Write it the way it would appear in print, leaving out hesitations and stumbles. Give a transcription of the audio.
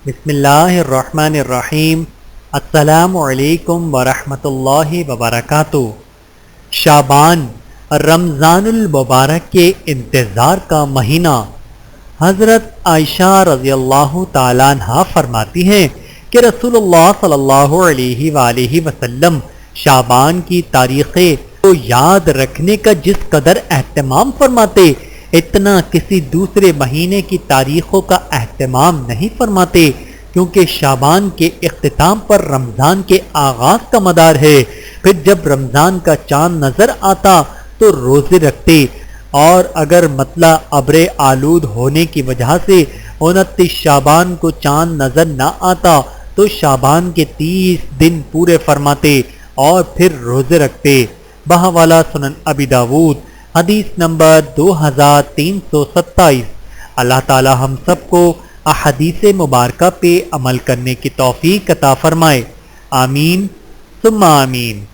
بسم اللہ الرحمن الرحیم۔ السلام علیکم ورحمۃ اللہ وبرکاتہ۔ شعبان، رمضان المبارک کے انتظار کا مہینہ۔ حضرت عائشہ رضی اللہ تعالیٰ عنہ فرماتی ہیں کہ رسول اللہ صلی اللہ علیہ وآلہ وسلم شعبان کی تاریخیں کو یاد رکھنے کا جس قدر اہتمام فرماتے، اتنا کسی دوسرے مہینے کی تاریخوں کا اہتمام نہیں فرماتے، کیونکہ شعبان کے اختتام پر رمضان کے آغاز کا مدار ہے۔ پھر جب رمضان کا چاند نظر آتا تو روزے رکھتے، اور اگر مطلع ابر آلود ہونے کی وجہ سے 29 شعبان کو چاند نظر نہ آتا تو شعبان کے 30 دن پورے فرماتے اور پھر روزے رکھتے۔ بحوالہ سنن ابی داود، حدیث نمبر 2327۔ اللہ تعالی ہم سب کو احادیث مبارکہ پہ عمل کرنے کی توفیق عطا فرمائے، آمین ثم آمین۔